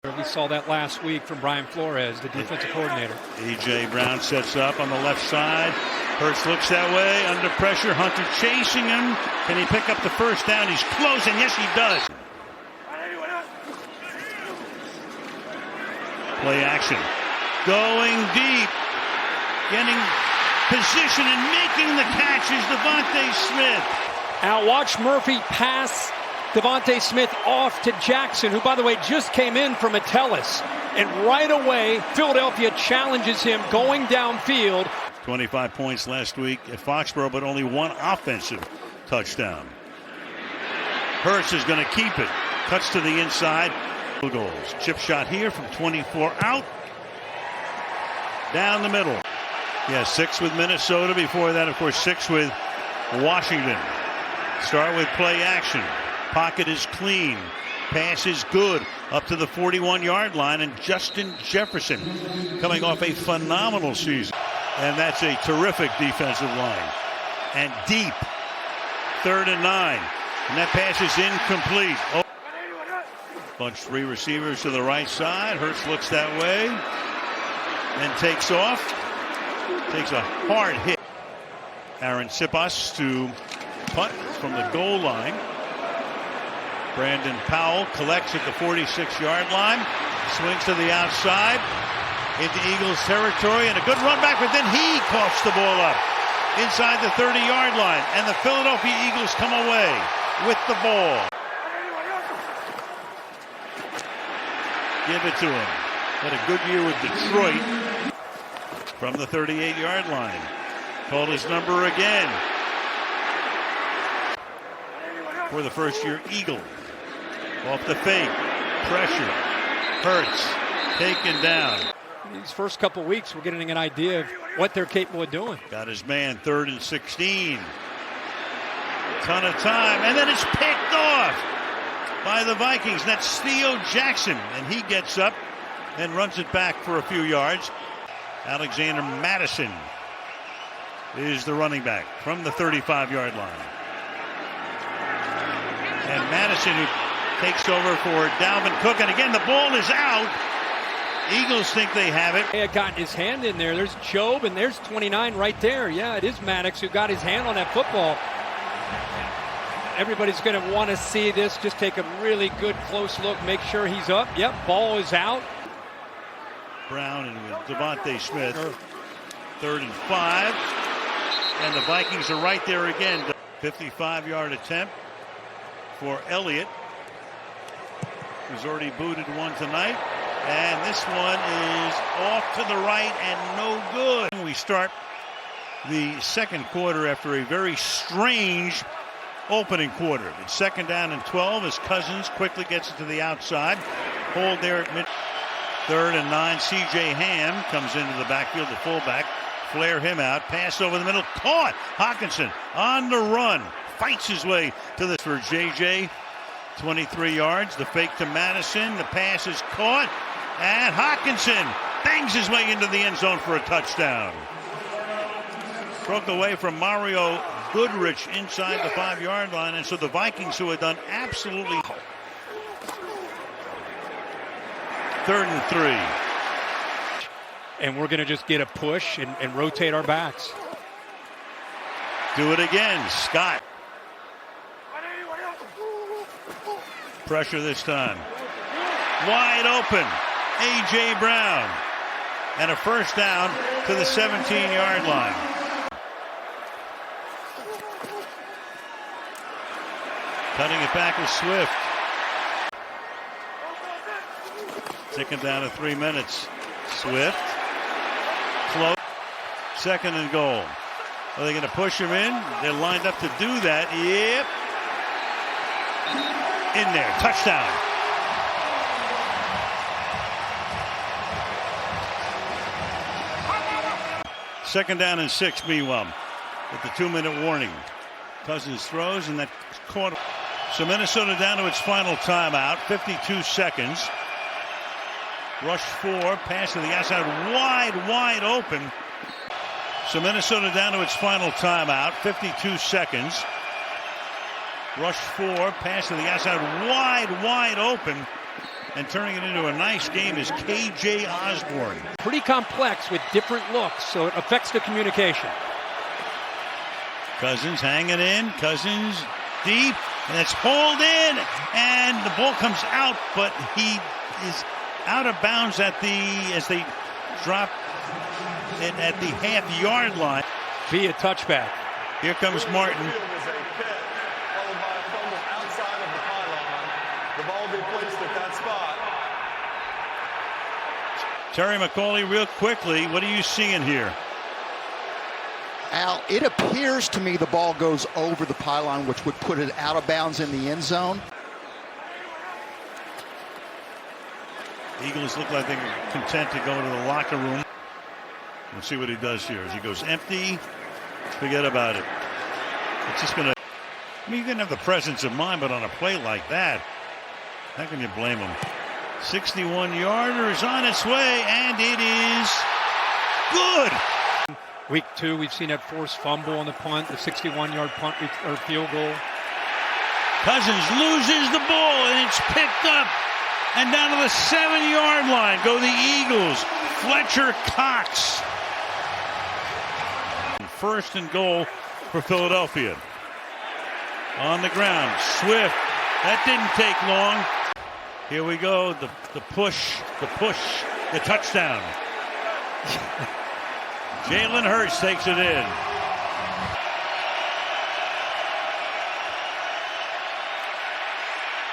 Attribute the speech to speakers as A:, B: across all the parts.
A: We saw that last week from Brian Flores, the defensive coordinator.
B: A.J. Brown sets up on the left side. Hurts looks that way, under pressure. Hunter chasing him. Can he pick up the first down? He's closing. Yes, he does. Play action. Going deep. Getting position and making the catch is Devontae Smith.
A: Now watch Murphy pass Devontae Smith off to Jackson, who, by the way, just came in from Metellus. And right away, Philadelphia challenges him going downfield.
B: 25 points last week at Foxborough, but only one offensive touchdown. Hurts is going to keep it. Cuts to the inside. Goals. Chip shot here from 24 out. Down the middle. Yeah, 6 with Minnesota. Before that, of course, 6 with Washington. Start with play action. Pocket is clean. Pass is good. Up to the 41-yard line. And Justin Jefferson coming off a phenomenal season. And that's a terrific defensive line. And deep. 3rd and 9. And that pass is incomplete. Oh. Bunch 3 receivers to the right side. Hurts looks that way. Then takes off. Takes a hard hit. Aaron Sipas to punt from the goal line. Brandon Powell collects at the 46-yard line. Swings to the outside. Into Eagles territory. And a good run back, but then he coughs the ball up. Inside the 30-yard line. And the Philadelphia Eagles come away with the ball. Give it to him. Had a good year with Detroit. From the 38-yard line. Called his number again. For the first-year Eagle. Off the fake. Pressure. Hurts. Taken down.
A: These first couple weeks, we're getting an idea of what they're capable of doing.
B: Got his man, 3rd and 16. Ton of time. And then it's picked off by the Vikings. That's Theo Jackson. And he gets up and runs it back for a few yards. Alexander Madison is the running back from the 35-yard line. And Madison, who takes over for Dalvin Cook. And again, the ball is out. Eagles think they have it.
A: He had gotten his hand in there. There's Job, and there's 29 right there. Yeah, it is Maddox who got his hand on that football. Everybody's going to want to see this. Just take a really good close look. Make sure he's up. Yep, ball is out.
B: Brown and with Devontae Smith. 3rd and 5. And the Vikings are right there again. 55-yard attempt for Elliott, who's already booted one tonight. And this one is off to the right and no good. We start the second quarter after a very strange opening quarter. It's 2nd down and 12 as Cousins quickly gets it to the outside. Hold there at mid. 3rd and 9. C.J. Ham comes into the backfield, the fullback. Flare him out. Pass over the middle. Caught. Hawkinson on the run. Fights his way to this for J.J. 23 yards. The fake to Madison. The pass is caught. And Hawkinson bangs his way into the end zone for a touchdown. Broke away from Mario Goodrich inside the 5-yard line. And so the Vikings, who had done absolutely 3rd and 3.
A: And we're going to just get a push and rotate our backs.
B: Do it again. Scott. Pressure this time. Wide open. A.J. Brown. And a first down to the 17-yard line. Cutting it back with Swift. Ticking down to 3 minutes. Swift. Close. 2nd and goal. Are they going to push him in? They're lined up to do that. Yep. In there. Touchdown. Second down and 6, meanwhile, with the 2-minute warning. Cousins throws, and that caught. So Minnesota down to its final timeout. 52 seconds. Rush 4, pass to the outside, wide open. So Minnesota down to its final timeout. 52 seconds. Rush 4, pass to the outside, wide open. And turning it into a nice game is K.J. Osborne.
A: Pretty complex with different looks, so it affects the communication.
B: Cousins hanging in. Cousins deep. And it's hauled in. And the ball comes out, but he is out of bounds as they drop it at the half-yard line.
A: Via touchback.
B: Here comes Martin.
C: The ball will be placed at that spot.
B: Terry McCauley, real quickly, what are you seeing here?
D: Al, it appears to me the ball goes over the pylon, which would put it out of bounds in the end zone.
B: Eagles look like they're content to go to the locker room. We'll see what he does here. As he goes empty, forget about it. It's just going to... I mean, you can have the presence of mind, but on a play like that, how can you blame him? 61-yarder is on its way, and it is good.
A: Week 2, we've seen that forced fumble on the punt, the 61-yard punt or field goal.
B: Cousins loses the ball, and it's picked up. And down to the 7-yard line go the Eagles. Fletcher Cox. First and goal for Philadelphia. On the ground, Swift. That didn't take long. Here we go, the push, the touchdown. Jalen Hurts takes it in.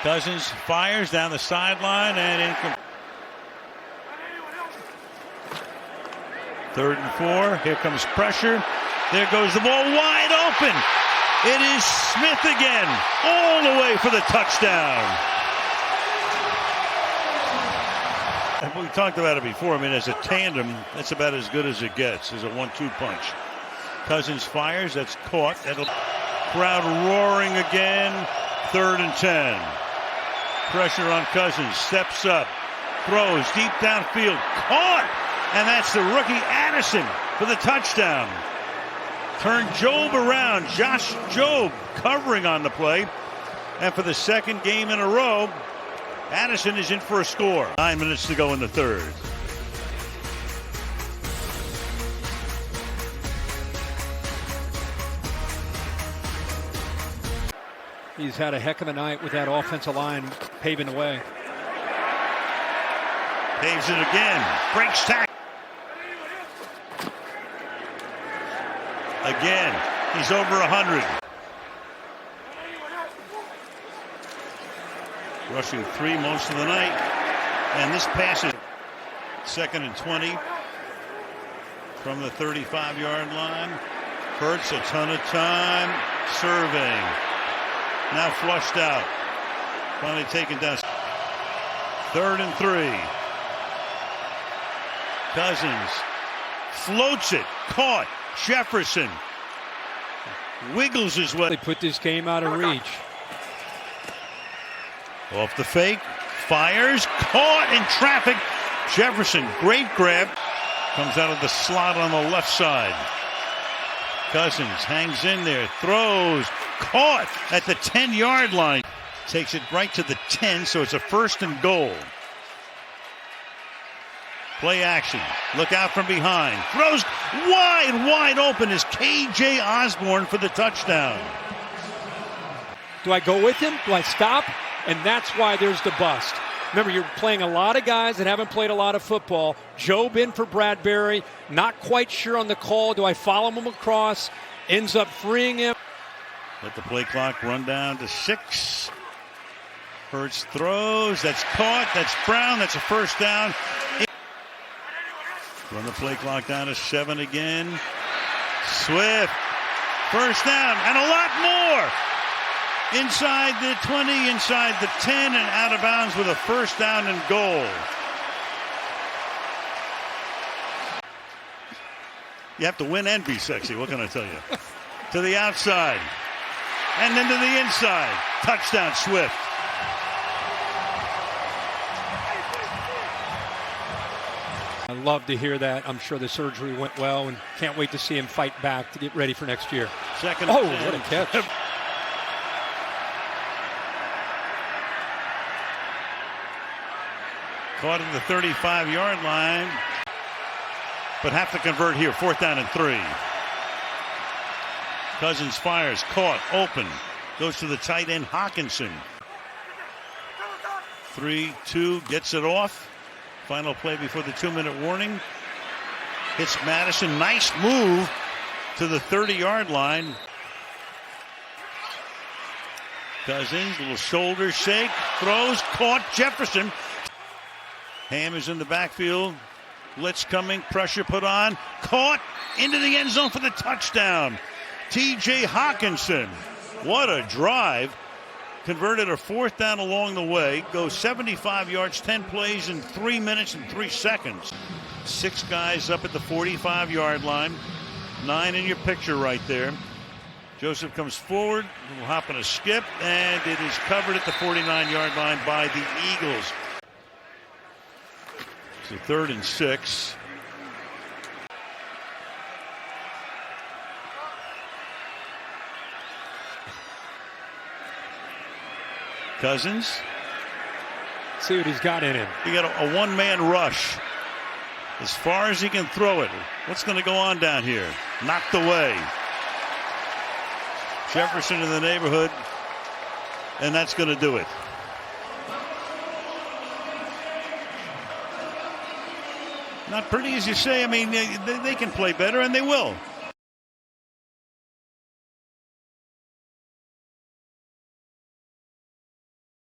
B: Cousins fires down the sideline and incomplete. 3rd and 4. Here comes pressure. There goes the ball wide open. It is Smith again, all the way for the touchdown. We talked about it before. I mean, as a tandem, that's about as good as it gets, as a 1-2 punch. Cousins fires. That's caught. Crowd roaring again. 3rd and 10. Pressure on Cousins. Steps up. Throws deep downfield. Caught. And that's the rookie Addison for the touchdown. Turned Job around. Josh Job covering on the play. And for the second game in a row, Addison is in for a score. 9 minutes to go in the 3rd.
A: He's had a heck of a night with that offensive line paving the way.
B: Paves it again. Breaks tackle. Again, he's over 100. Rushing 3 most of the night. And this pass is 2nd and 20 from the 35-yard line. Hurts a ton of time. Surveying. Now flushed out. Finally taken down. 3rd and 3. Cousins floats it. Caught. Jefferson wiggles his way.
A: They put this game out of reach.
B: Off the fake. Fires. Caught in traffic. Jefferson, great grab. Comes out of the slot on the left side. Cousins hangs in there. Throws. Caught at the 10-yard line. Takes it right to the 10, so it's a 1st and goal. Play action. Look out from behind. Throws wide open is K.J. Osborne for the touchdown.
A: Do I go with him? Do I stop? And that's why there's the bust. Remember, you're playing a lot of guys that haven't played a lot of football. Job in for Bradbury. Not quite sure on the call. Do I follow him across? Ends up freeing him.
B: Let the play clock run down to 6. Hurts throws. That's caught. That's Brown. That's a 1st down. Run the play clock down to 7 again. Swift. 1st down and a lot more. Inside the 20, inside the 10, and out of bounds with a 1st down and goal. You have to win and be sexy. What can I tell you? To the outside. And then to the inside. Touchdown, Swift.
A: I love to hear that. I'm sure the surgery went well and can't wait to see him fight back to get ready for next year.
B: 2nd and 10.
A: What a catch.
B: Caught in the 35-yard line, but have to convert here. 4th down and 3. Cousins fires, caught, open, goes to the tight end Hawkinson. 3-2, gets it off. Final play before the 2-minute warning. Hits Madison, nice move to the 30-yard line. Cousins, little shoulder shake, throws, caught, Jefferson. Ham is in the backfield. Blitz coming, pressure put on, caught, into the end zone for the touchdown. T.J. Hawkinson, what a drive. Converted a 4th down along the way. Goes 75 yards, 10 plays in 3 minutes and 3 seconds. 6 guys up at the 45-yard line. 9 in your picture right there. Joseph comes forward, will hop on a skip, and it is covered at the 49-yard line by the Eagles. So 3rd and 6. Cousins.
A: See what he's got in him.
B: He got a one-man rush. As far as he can throw it. What's going to go on down here? Knocked away. Jefferson in the neighborhood, and that's going to do it. Not pretty as you say. I mean, they can play better, and they will.